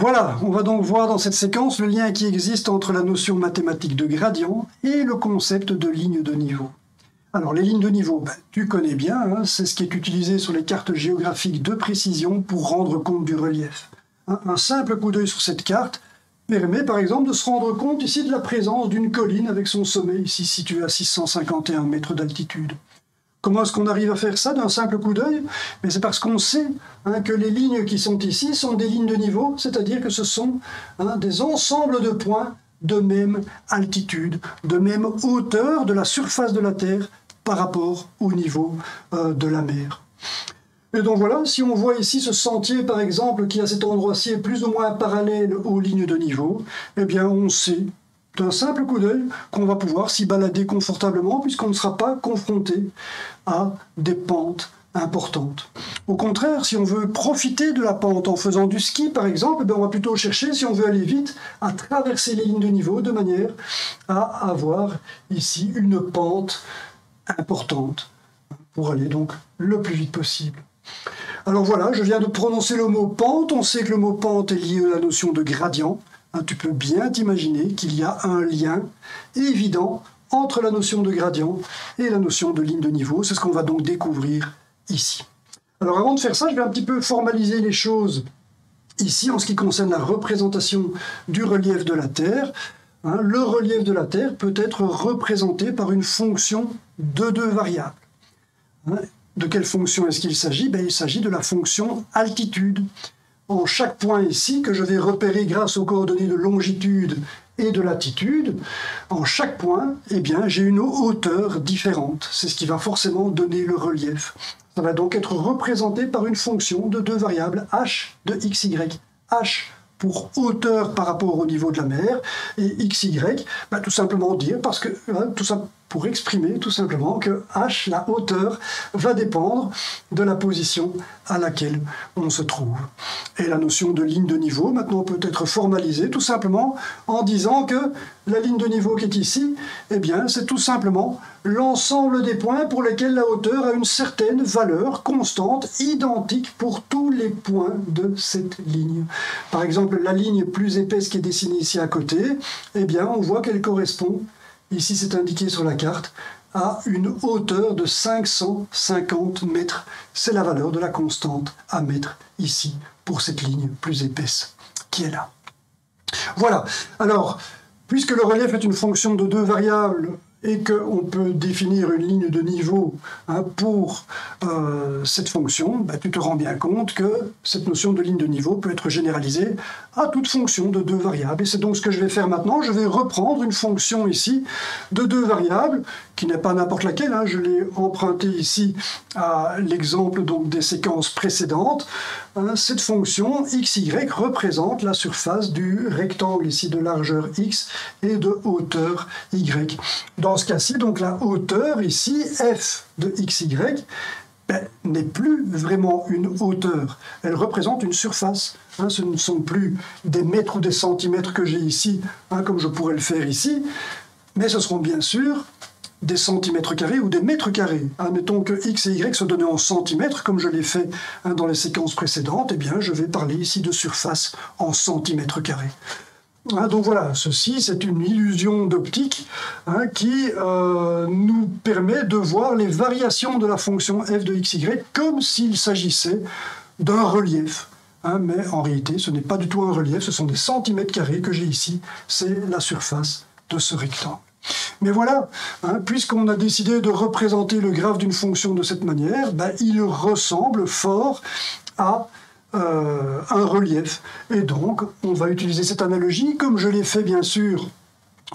Voilà, on va donc voir dans cette séquence le lien qui existe entre la notion mathématique de gradient et le concept de ligne de niveau. Alors les lignes de niveau, tu connais bien, hein, c'est ce qui est utilisé sur les cartes géographiques de précision pour rendre compte du relief. Un simple coup d'œil sur cette carte permet par exemple de se rendre compte ici de la présence d'une colline avec son sommet ici situé à 651 mètres d'altitude. Comment est-ce qu'on arrive à faire ça d'un simple coup d'œil? Mais c'est parce qu'on sait que les lignes qui sont ici sont des lignes de niveau, c'est-à-dire que ce sont des ensembles de points de même altitude, de même hauteur de la surface de la Terre par rapport au niveau de la mer. Et donc voilà, si on voit ici ce sentier par exemple qui à cet endroit-ci est plus ou moins parallèle aux lignes de niveau, eh bien on sait d'un simple coup d'œil qu'on va pouvoir s'y balader confortablement puisqu'on ne sera pas confronté à des pentes importantes. Au contraire, si on veut profiter de la pente en faisant du ski par exemple, on va plutôt chercher, si on veut aller vite, à traverser les lignes de niveau de manière à avoir ici une pente importante pour aller donc le plus vite possible. Alors voilà, je viens de prononcer le mot pente, on sait que le mot pente est lié à la notion de gradient. Tu peux bien t'imaginer qu'il y a un lien évident entre la notion de gradient et la notion de ligne de niveau. C'est ce qu'on va donc découvrir ici. Alors avant de faire ça, je vais un petit peu formaliser les choses ici en ce qui concerne la représentation du relief de la Terre. Le relief de la Terre peut être représenté par une fonction de deux variables. De quelle fonction est-ce qu'il s'agit? Il s'agit de la fonction altitude. En chaque point ici, que je vais repérer grâce aux coordonnées de longitude et de latitude, en chaque point, j'ai une hauteur différente. C'est ce qui va forcément donner le relief. Ça va donc être représenté par une fonction de deux variables, h de xy. H pour hauteur par rapport au niveau de la mer, et xy, tout simplement dire, parce que tout ça pour exprimer tout simplement que h, la hauteur, va dépendre de la position à laquelle on se trouve. Et la notion de ligne de niveau, maintenant, peut être formalisée tout simplement en disant que la ligne de niveau qui est ici, c'est tout simplement l'ensemble des points pour lesquels la hauteur a une certaine valeur constante, identique pour tous les points de cette ligne. Par exemple, la ligne plus épaisse qui est dessinée ici à côté, on voit qu'elle correspond, ici c'est indiqué sur la carte, à une hauteur de 550 mètres. C'est la valeur de la constante à mettre ici pour cette ligne plus épaisse qui est là. Voilà, alors, puisque le relief est une fonction de deux variables et qu'on peut définir une ligne de niveau pour cette fonction, tu te rends bien compte que cette notion de ligne de niveau peut être généralisée à toute fonction de deux variables. Et c'est donc ce que je vais faire maintenant. Je vais reprendre une fonction ici de deux variables, qui n'est pas n'importe laquelle. Je l'ai empruntée ici à l'exemple des séquences précédentes. Cette fonction xy représente la surface du rectangle ici de largeur x et de hauteur y. Dans ce cas-ci, donc la hauteur ici, f de xy, n'est plus vraiment une hauteur. Elle représente une surface. Ce ne sont plus des mètres ou des centimètres que j'ai ici, comme je pourrais le faire ici, mais ce seront bien sûr des centimètres carrés ou des mètres carrés. Admettons que x et y soient donnés en centimètres, comme je l'ai fait dans les séquences précédentes, je vais parler ici de surface en centimètres carrés. Donc voilà, ceci c'est une illusion d'optique qui nous permet de voir les variations de la fonction f de xy comme s'il s'agissait d'un relief. Mais en réalité, ce n'est pas du tout un relief, ce sont des centimètres carrés que j'ai ici, c'est la surface de ce rectangle. Mais voilà, puisqu'on a décidé de représenter le graphe d'une fonction de cette manière, il ressemble fort à un relief. Et donc, on va utiliser cette analogie, comme je l'ai fait bien sûr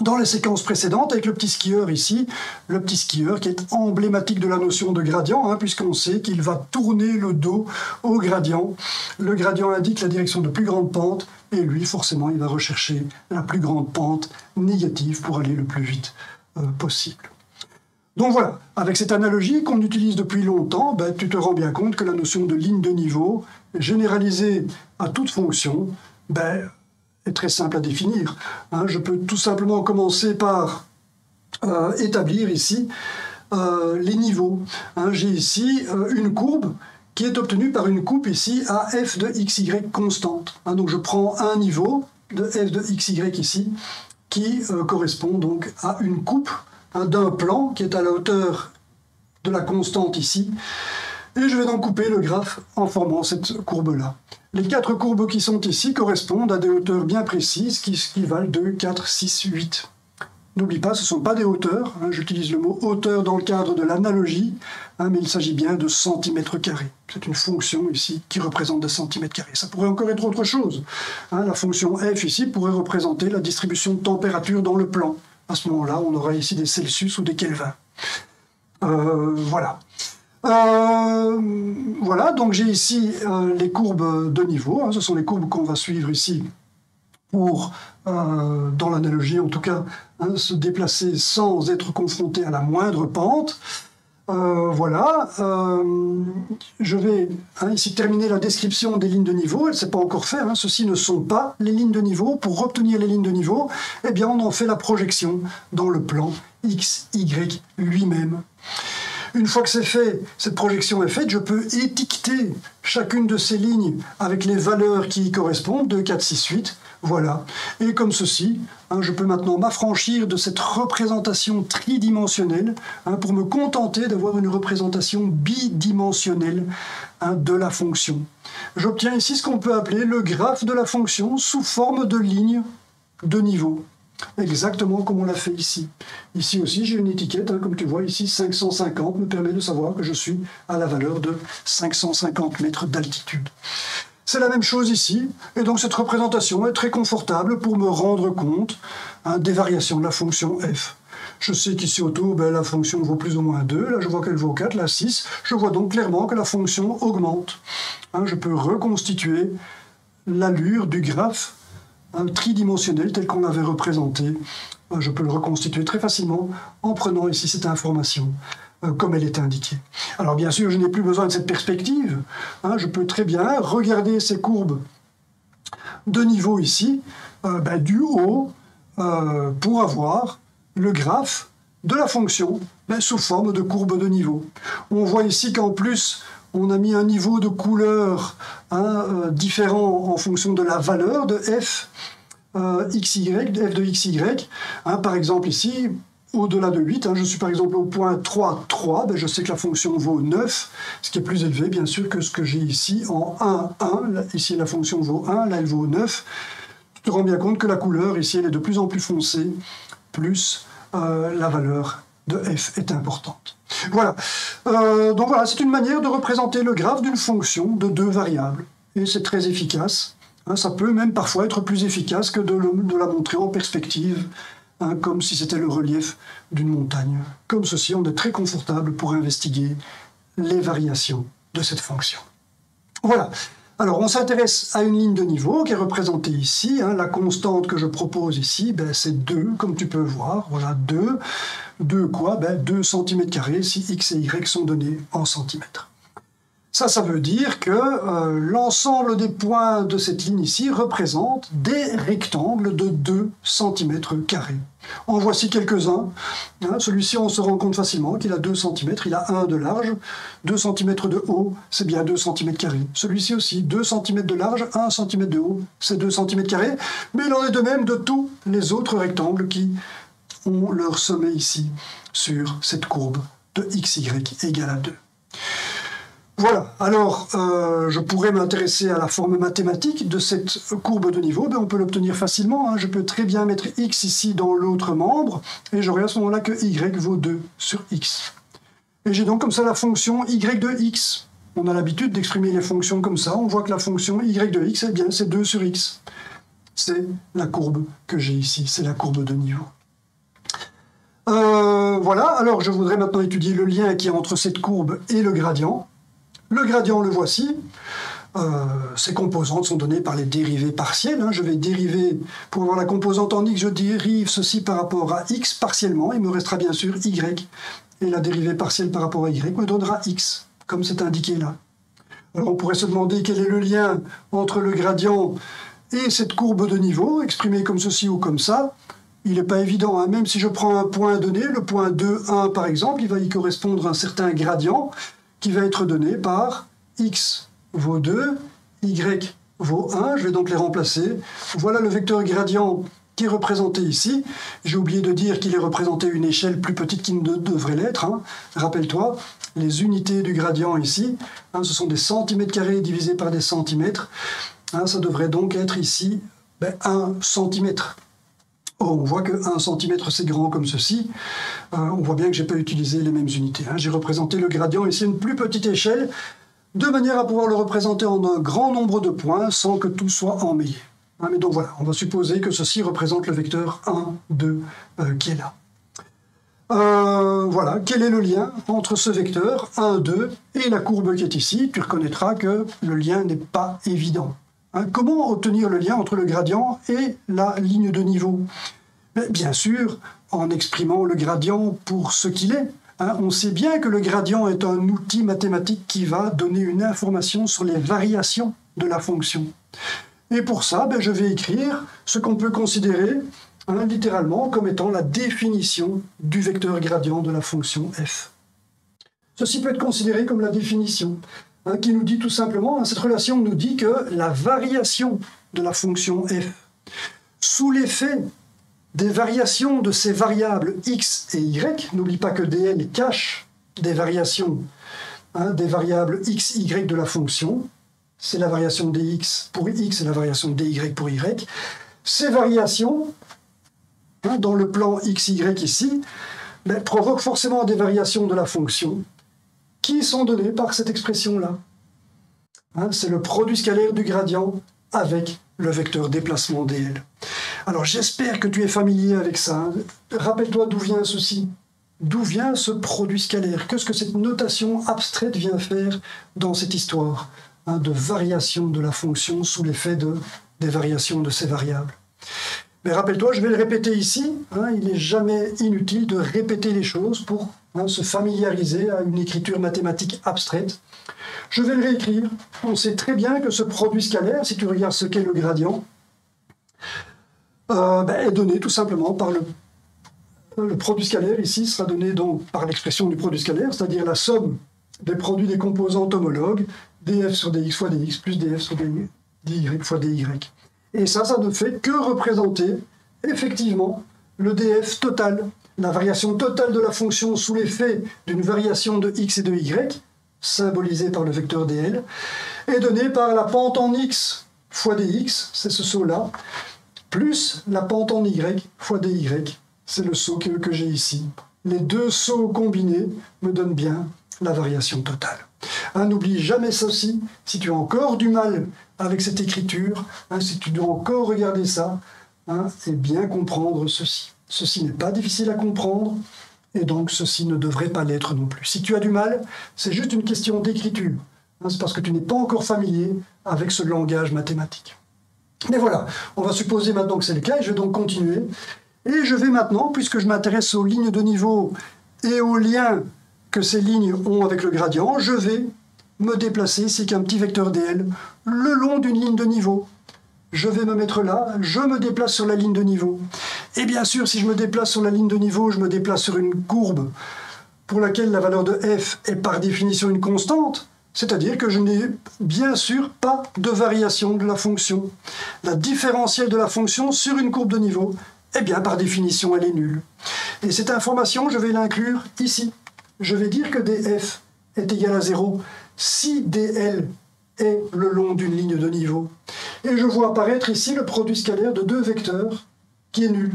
dans les séquences précédentes, avec le petit skieur ici, le petit skieur qui est emblématique de la notion de gradient, puisqu'on sait qu'il va tourner le dos au gradient. Le gradient indique la direction de plus grande pente, et lui, forcément, il va rechercher la plus grande pente négative pour aller le plus vite possible. Donc voilà, avec cette analogie qu'on utilise depuis longtemps, tu te rends bien compte que la notion de ligne de niveau, généralisée à toute fonction, est très simple à définir. Je peux tout simplement commencer par établir ici les niveaux. J'ai ici une courbe qui est obtenu par une coupe ici à f de xy constante. Donc je prends un niveau de f de xy ici, qui correspond donc à une coupe d'un plan qui est à la hauteur de la constante ici, et je vais donc couper le graphe en formant cette courbe-là. Les 4 courbes qui sont ici correspondent à des hauteurs bien précises qui valent 2, 4, 6, 8. N'oublie pas, ce ne sont pas des hauteurs, j'utilise le mot hauteur dans le cadre de l'analogie, mais il s'agit bien de centimètres carrés. C'est une fonction ici qui représente des centimètres carrés. Ça pourrait encore être autre chose. La fonction f ici pourrait représenter la distribution de température dans le plan. À ce moment-là, on aura ici des Celsius ou des Kelvin. Voilà. Voilà, donc j'ai ici les courbes de niveau. Ce sont les courbes qu'on va suivre ici pour, dans l'analogie en tout cas, se déplacer sans être confronté à la moindre pente. Voilà, je vais ici terminer la description des lignes de niveau. Elle ne s'est pas encore fait, ceci ne sont pas les lignes de niveau. Pour obtenir les lignes de niveau, eh bien, on en fait la projection dans le plan X, Y lui-même. Une fois que c'est fait, cette projection est faite, je peux étiqueter chacune de ces lignes avec les valeurs qui y correspondent, 2, 4, 6, 8, voilà. Et comme ceci, je peux maintenant m'affranchir de cette représentation tridimensionnelle pour me contenter d'avoir une représentation bidimensionnelle de la fonction. J'obtiens ici ce qu'on peut appeler le graphe de la fonction sous forme de lignes de niveau. Exactement comme on l'a fait ici. Ici aussi, j'ai une étiquette, comme tu vois ici, 550 me permet de savoir que je suis à la valeur de 550 mètres d'altitude. C'est la même chose ici, et donc cette représentation est très confortable pour me rendre compte des variations de la fonction f. Je sais qu'ici autour, la fonction vaut plus ou moins 2, là je vois qu'elle vaut 4, là 6, je vois donc clairement que la fonction augmente. Je peux reconstituer l'allure du graphe tridimensionnel tel qu'on l'avait représenté. Je peux le reconstituer très facilement en prenant ici cette information comme elle est indiquée. Alors bien sûr, je n'ai plus besoin de cette perspective. Je peux très bien regarder ces courbes de niveau ici, du haut, pour avoir le graphe de la fonction sous forme de courbe de niveau. On voit ici qu'en plus, on a mis un niveau de couleur différent en fonction de la valeur de f, xy, f de xy. Par exemple ici, au-delà de 8, je suis par exemple au point 3, 3, je sais que la fonction vaut 9, ce qui est plus élevé bien sûr que ce que j'ai ici en 1, 1. Ici la fonction vaut 1, là elle vaut 9. Tu te rends bien compte que la couleur ici elle est de plus en plus foncée, plus la valeur de f est importante. Voilà. Donc voilà, c'est une manière de représenter le graphe d'une fonction de 2 variables. Et c'est très efficace. Ça peut même parfois être plus efficace que de la montrer en perspective, comme si c'était le relief d'une montagne. Comme ceci, on est très confortable pour investiguer les variations de cette fonction. Voilà. Alors, on s'intéresse à une ligne de niveau qui est représentée ici. La constante que je propose ici, c'est 2, comme tu peux voir. Voilà, 2. 2 quoi 2 cm² si x et y sont donnés en centimètres. Ça veut dire que l'ensemble des points de cette ligne ici représentent des rectangles de 2 cm². En voici quelques-uns. Celui-ci, on se rend compte facilement qu'il a 2 cm, il a 1 de large, 2 cm de haut, c'est bien 2 cm². Celui-ci aussi, 2 cm de large, 1 cm de haut, c'est 2 cm². Mais il en est de même de tous les autres rectangles qui ont leur sommet ici, sur cette courbe de xy égale à 2. Voilà, alors je pourrais m'intéresser à la forme mathématique de cette courbe de niveau. On peut l'obtenir facilement. Je peux très bien mettre x ici dans l'autre membre, et j'aurai à ce moment-là que y vaut 2 sur x. Et j'ai donc comme ça la fonction y de x. On a l'habitude d'exprimer les fonctions comme ça. On voit que la fonction y de x, c'est 2 sur x. C'est la courbe que j'ai ici, c'est la courbe de niveau. Voilà, alors je voudrais maintenant étudier le lien qui est entre cette courbe et le gradient. Le gradient, le voici. Ces composantes sont données par les dérivées partielles. Je vais dériver, pour avoir la composante en x, je dérive ceci par rapport à x partiellement. Il me restera bien sûr y. Et la dérivée partielle par rapport à y me donnera x, comme c'est indiqué là. Alors on pourrait se demander quel est le lien entre le gradient et cette courbe de niveau, exprimée comme ceci ou comme ça. Il n'est pas évident, même si je prends un point donné, le point 2, 1 par exemple, il va y correspondre un certain gradient qui va être donné par x vaut 2, y vaut 1, je vais donc les remplacer. Voilà le vecteur gradient qui est représenté ici. J'ai oublié de dire qu'il est représenté à une échelle plus petite qu'il ne devrait l'être. Hein. Rappelle-toi, les unités du gradient ici, hein, ce sont des centimètres carrés divisés par des centimètres. Hein, ça devrait donc être ici 1 centimètre. Or, on voit que 1 centimètre c'est grand comme ceci. On voit bien que je n'ai pas utilisé les mêmes unités. Hein. J'ai représenté le gradient ici à une plus petite échelle, de manière à pouvoir le représenter en un grand nombre de points sans que tout soit emmêlé. Hein, mais donc voilà, on va supposer que ceci représente le vecteur 1, 2 qui est là. Voilà, quel est le lien entre ce vecteur 1, 2 et la courbe qui est ici? Tu reconnaîtras que le lien n'est pas évident. Hein, comment obtenir le lien entre le gradient et la ligne de niveau? Bien sûr, en exprimant le gradient pour ce qu'il est. Hein, on sait bien que le gradient est un outil mathématique qui va donner une information sur les variations de la fonction. Et pour ça, je vais écrire ce qu'on peut considérer littéralement comme étant la définition du vecteur gradient de la fonction f. Ceci peut être considéré comme la définition, qui nous dit tout simplement, cette relation nous dit que la variation de la fonction f, sous l'effet des variations de ces variables x et y, n'oublie pas que dl cache des variations, des variables x, y de la fonction, c'est la variation dx pour x et la variation dy pour y, ces variations, dans le plan x, y ici, provoquent forcément des variations de la fonction qui sont données par cette expression-là. C'est le produit scalaire du gradient avec le vecteur déplacement dl. Alors j'espère que tu es familier avec ça. Rappelle-toi d'où vient ceci. D'où vient ce produit scalaire? Qu'est-ce que cette notation abstraite vient faire dans cette histoire de variation de la fonction sous l'effet des variations de ces variables? Mais rappelle-toi, je vais le répéter ici, il n'est jamais inutile de répéter les choses pour se familiariser à une écriture mathématique abstraite. Je vais le réécrire. On sait très bien que ce produit scalaire, si tu regardes ce qu'est le gradient, est donné tout simplement par le produit scalaire, ici, sera donné donc par l'expression du produit scalaire, c'est-à-dire la somme des produits des composantes homologues, df sur dx fois dx plus df sur dy fois dy. Et ça ne fait que représenter effectivement le df total, la variation totale de la fonction sous l'effet d'une variation de x et de y, symbolisée par le vecteur dl, est donnée par la pente en x fois dx, c'est ce saut-là, plus la pente en y fois dy, c'est le saut que j'ai ici. Les deux sauts combinés me donnent bien la variation totale. N'oublie jamais ceci, si tu as encore du mal avec cette écriture, si tu dois encore regarder ça, et bien comprendre ceci. Ceci n'est pas difficile à comprendre, et donc ceci ne devrait pas l'être non plus. Si tu as du mal, c'est juste une question d'écriture. C'est parce que tu n'es pas encore familier avec ce langage mathématique. Mais voilà, on va supposer maintenant que c'est le cas, et je vais donc continuer. Et je vais maintenant, puisque je m'intéresse aux lignes de niveau et aux liens que ces lignes ont avec le gradient, je vais me déplacer ici qu'un petit vecteur dl le long d'une ligne de niveau. Je vais me mettre là, je me déplace sur la ligne de niveau. Et bien sûr, si je me déplace sur la ligne de niveau, je me déplace sur une courbe pour laquelle la valeur de f est par définition une constante, c'est-à-dire que je n'ai bien sûr pas de variation de la fonction. La différentielle de la fonction sur une courbe de niveau, eh bien par définition elle est nulle. Et cette information, je vais l'inclure ici. Je vais dire que df est égal à 0 si dl est le long d'une ligne de niveau. Et je vois apparaître ici le produit scalaire de deux vecteurs qui est nul.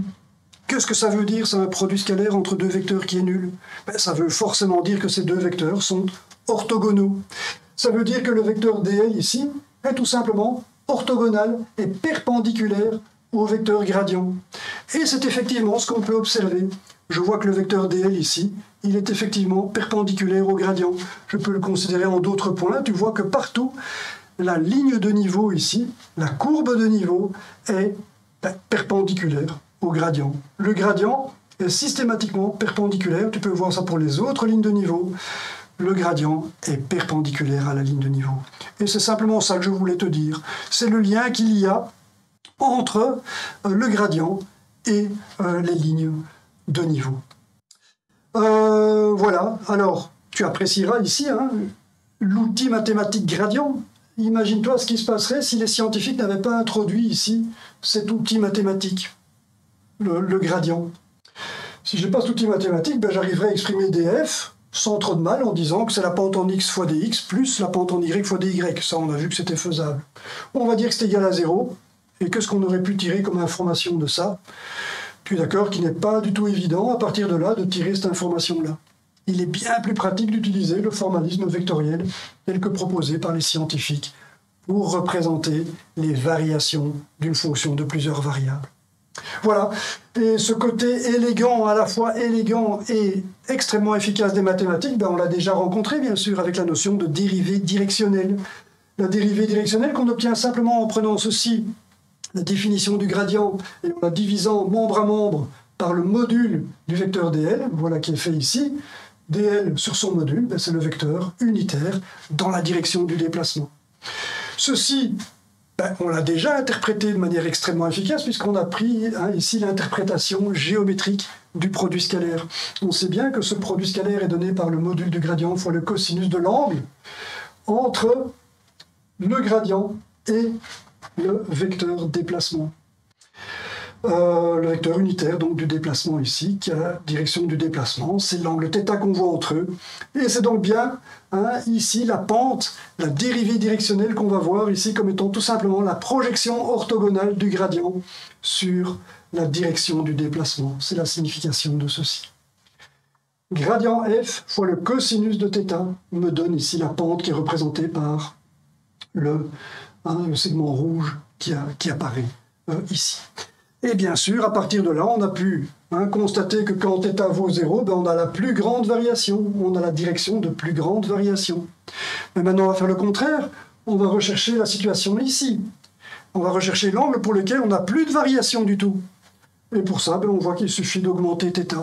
Qu'est-ce que ça veut dire, c'est un produit scalaire entre deux vecteurs qui est nul? Ça veut forcément dire que ces deux vecteurs sont orthogonaux. Ça veut dire que le vecteur dl ici est tout simplement orthogonal et perpendiculaire au vecteur gradient. Et c'est effectivement ce qu'on peut observer. Je vois que le vecteur dl ici, il est effectivement perpendiculaire au gradient. Je peux le considérer en d'autres points. Tu vois que partout, la ligne de niveau ici, la courbe de niveau, est perpendiculaire au gradient. Le gradient est systématiquement perpendiculaire. Tu peux voir ça pour les autres lignes de niveau. Le gradient est perpendiculaire à la ligne de niveau. Et c'est simplement ça que je voulais te dire. C'est le lien qu'il y a entre le gradient et les lignes de niveau. Voilà, alors tu apprécieras ici l'outil mathématique gradient. Imagine-toi ce qui se passerait si les scientifiques n'avaient pas introduit ici cet outil mathématique, le gradient. Si je n'ai pas cet outil mathématique, ben j'arriverai à exprimer df sans trop de mal en disant que c'est la pente en x fois dx plus la pente en y fois dy. Ça, on a vu que c'était faisable. On va dire que c'est égal à 0. Et qu'est-ce qu'on aurait pu tirer comme information de ça? Tu es d'accord qu'il n'est pas du tout évident, à partir de là, de tirer cette information-là. Il est bien plus pratique d'utiliser le formalisme vectoriel tel que proposé par les scientifiques pour représenter les variations d'une fonction de plusieurs variables. Voilà, et ce côté élégant, à la fois élégant et extrêmement efficace des mathématiques, ben on l'a déjà rencontré bien sûr avec la notion de dérivée directionnelle. La dérivée directionnelle qu'on obtient simplement en prenant ceci, la définition du gradient, et en la divisant membre à membre par le module du vecteur dl, voilà qui est fait ici. dl sur son module, ben c'est le vecteur unitaire dans la direction du déplacement. Ceci, ben, on l'a déjà interprété de manière extrêmement efficace puisqu'on a pris ici l'interprétation géométrique du produit scalaire. On sait bien que ce produit scalaire est donné par le module du gradient fois le cosinus de l'angle entre le gradient et le vecteur déplacement. Le vecteur unitaire donc du déplacement ici, qui a la direction du déplacement, c'est l'angle θ qu'on voit entre eux. Et c'est donc bien ici la pente, la dérivée directionnelle qu'on va voir ici comme étant tout simplement la projection orthogonale du gradient sur la direction du déplacement. C'est la signification de ceci. Gradient f fois le cosinus de θ me donne ici la pente qui est représentée par le segment rouge qui apparaît ici. Et bien sûr, à partir de là, on a pu constater que quand θ vaut 0, ben on a la plus grande variation, on a la direction de plus grande variation. Mais maintenant, on va faire le contraire, on va rechercher la situation ici. On va rechercher l'angle pour lequel on n'a plus de variation du tout. Et pour ça, ben on voit qu'il suffit d'augmenter θ.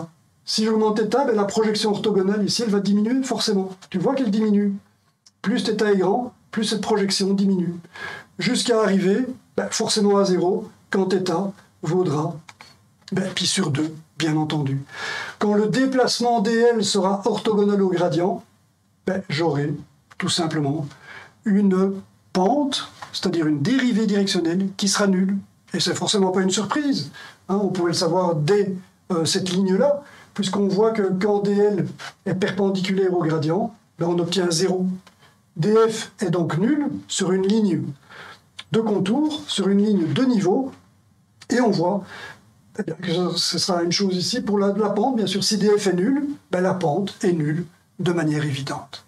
Si j'augmente θ, ben la projection orthogonale ici, elle va diminuer forcément. Tu vois qu'elle diminue. Plus θ est grand, plus cette projection diminue. Jusqu'à arriver forcément à 0 quand θ vaudra pi sur 2, bien entendu. Quand le déplacement dl sera orthogonal au gradient, j'aurai tout simplement une pente, c'est-à-dire une dérivée directionnelle qui sera nulle. Et c'est forcément pas une surprise. On pouvait le savoir dès cette ligne-là, puisqu'on voit que quand dl est perpendiculaire au gradient, on obtient 0. df est donc nul sur une ligne de contour, sur une ligne de niveau, et on voit que ce sera une chose ici pour la pente. Bien sûr, si df est nul, la pente est nulle de manière évidente.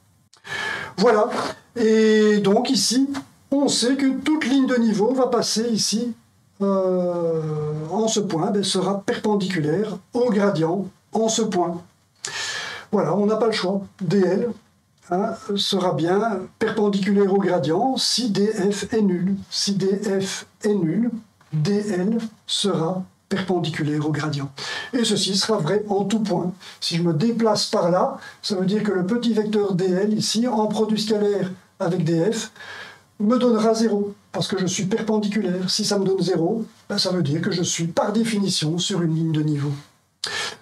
Voilà, et donc ici, on sait que toute ligne de niveau va passer ici, en ce point, sera perpendiculaire au gradient en ce point. Voilà, on n'a pas le choix. dl sera bien perpendiculaire au gradient si df est nul. Si df est nul, dl sera perpendiculaire au gradient. Et ceci sera vrai en tout point. Si je me déplace par là, ça veut dire que le petit vecteur dl ici, en produit scalaire avec df, me donnera 0, parce que je suis perpendiculaire. Si ça me donne 0, ça veut dire que je suis par définition sur une ligne de niveau.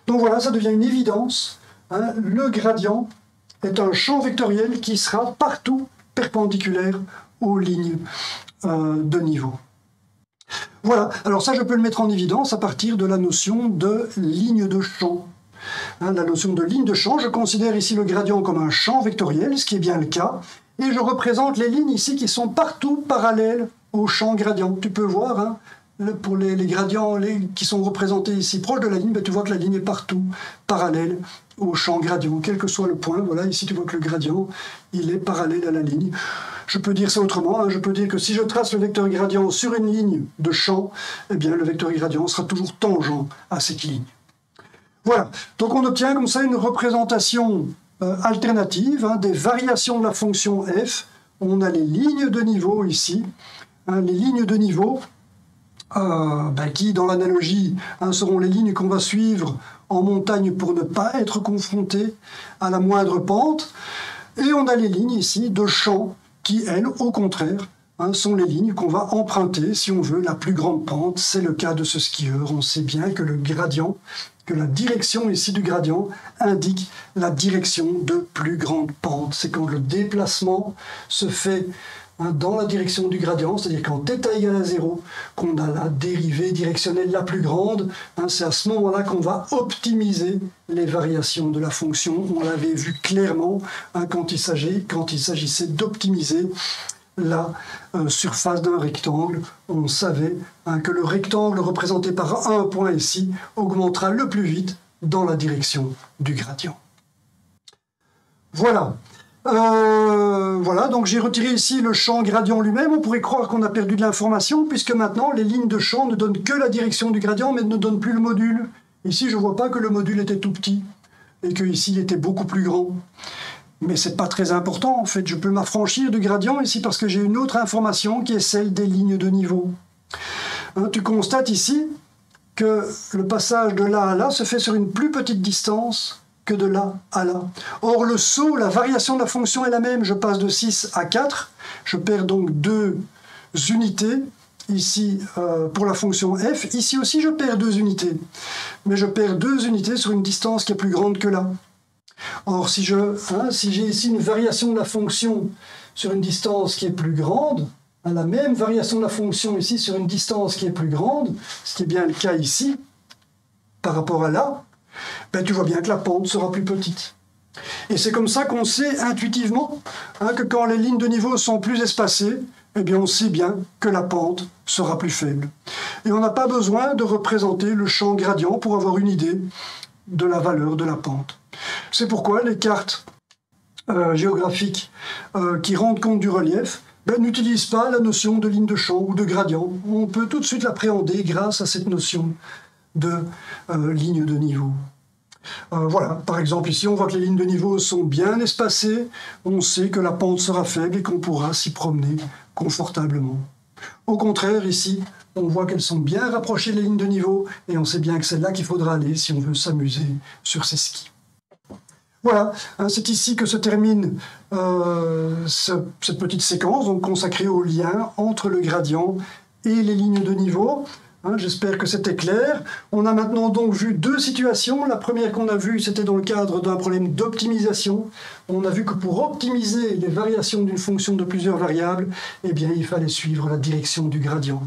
Donc voilà, ça devient une évidence. Le gradient est un champ vectoriel qui sera partout perpendiculaire aux lignes de niveau. Voilà, alors ça je peux le mettre en évidence à partir de la notion de ligne de champ. La notion de ligne de champ, je considère ici le gradient comme un champ vectoriel, ce qui est bien le cas, et je représente les lignes ici qui sont partout parallèles au champ gradient. Tu peux voir, pour les gradients qui sont représentés ici proches de la ligne, tu vois que la ligne est partout parallèle au champ gradient, quel que soit le point. Voilà, ici tu vois que le gradient, il est parallèle à la ligne. Je peux dire ça autrement, je peux dire que si je trace le vecteur gradient sur une ligne de champ, eh bien le vecteur gradient sera toujours tangent à cette ligne. Voilà, donc on obtient comme ça une représentation alternative des variations de la fonction f. On a les lignes de niveau ici, les lignes de niveau qui, dans l'analogie, seront les lignes qu'on va suivre en montagne pour ne pas être confronté à la moindre pente. Et on a les lignes ici de champ qui, elles, au contraire, sont les lignes qu'on va emprunter si on veut la plus grande pente. C'est le cas de ce skieur. On sait bien que le gradient, que la direction ici du gradient indique la direction de plus grande pente. C'est quand le déplacement se fait dans la direction du gradient, c'est-à-dire quand θ égale à 0, qu'on a la dérivée directionnelle la plus grande. C'est à ce moment-là qu'on va optimiser les variations de la fonction. On l'avait vu clairement quand il s'agissait d'optimiser la surface d'un rectangle. On savait que le rectangle représenté par un point ici augmentera le plus vite dans la direction du gradient. Voilà. Voilà, donc j'ai retiré ici le champ gradient lui-même. On pourrait croire qu'on a perdu de l'information, puisque maintenant les lignes de champ ne donnent que la direction du gradient, mais ne donnent plus le module. Ici, je ne vois pas que le module était tout petit, et qu'ici, il était beaucoup plus grand. Mais ce n'est pas très important, en fait. Je peux m'affranchir du gradient ici, parce que j'ai une autre information qui est celle des lignes de niveau. Tu constates ici que le passage de là à là se fait sur une plus petite distance que de là à là. Or, le saut, la variation de la fonction est la même. Je passe de 6 à 4. Je perds donc 2 unités ici pour la fonction f. Ici aussi, je perds 2 unités. Mais je perds 2 unités sur une distance qui est plus grande que là. Or, si j'ai ici une variation de la fonction sur une distance qui est plus grande, la même variation de la fonction ici sur une distance qui est plus grande, ce qui est bien le cas ici, par rapport à là, tu vois bien que la pente sera plus petite. Et c'est comme ça qu'on sait intuitivement que quand les lignes de niveau sont plus espacées, on sait bien que la pente sera plus faible. Et on n'a pas besoin de représenter le champ gradient pour avoir une idée de la valeur de la pente. C'est pourquoi les cartes géographiques qui rendent compte du relief n'utilisent pas la notion de ligne de champ ou de gradient. On peut tout de suite l'appréhender grâce à cette notion de ligne de niveau. Voilà, par exemple ici on voit que les lignes de niveau sont bien espacées, on sait que la pente sera faible et qu'on pourra s'y promener confortablement. Au contraire ici, on voit qu'elles sont bien rapprochées les lignes de niveau et on sait bien que c'est là qu'il faudra aller si on veut s'amuser sur ses skis. Voilà, c'est ici que se termine cette petite séquence donc consacrée au lien entre le gradient et les lignes de niveau. J'espère que c'était clair. On a maintenant donc vu 2 situations. La première qu'on a vue, c'était dans le cadre d'un problème d'optimisation. On a vu que pour optimiser les variations d'une fonction de plusieurs variables, il fallait suivre la direction du gradient.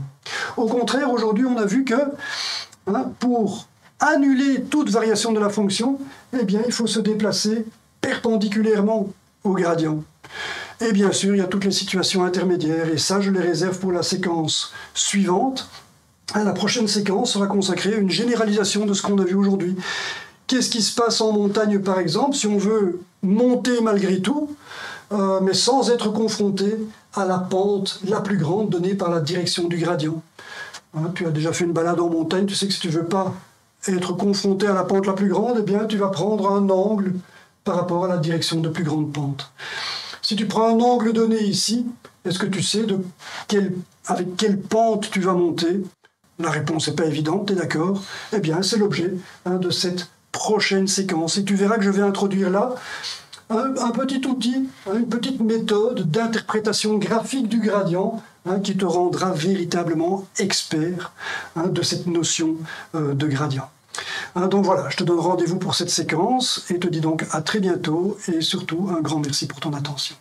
Au contraire, aujourd'hui, on a vu que pour annuler toute variation de la fonction, il faut se déplacer perpendiculairement au gradient. Et bien sûr, il y a toutes les situations intermédiaires, et ça, je les réserve pour la séquence suivante. La prochaine séquence sera consacrée à une généralisation de ce qu'on a vu aujourd'hui. Qu'est-ce qui se passe en montagne, par exemple, si on veut monter malgré tout, mais sans être confronté à la pente la plus grande donnée par la direction du gradient. Tu as déjà fait une balade en montagne, tu sais que si tu ne veux pas être confronté à la pente la plus grande, tu vas prendre un angle par rapport à la direction de plus grande pente. Si tu prends un angle donné ici, est-ce que tu sais avec quelle pente tu vas monter? La réponse n'est pas évidente, tu es d'accord? C'est l'objet de cette prochaine séquence. Et tu verras que je vais introduire là un petit outil, une petite méthode d'interprétation graphique du gradient qui te rendra véritablement expert de cette notion de gradient. Donc voilà, je te donne rendez-vous pour cette séquence et te dis donc à très bientôt et surtout un grand merci pour ton attention.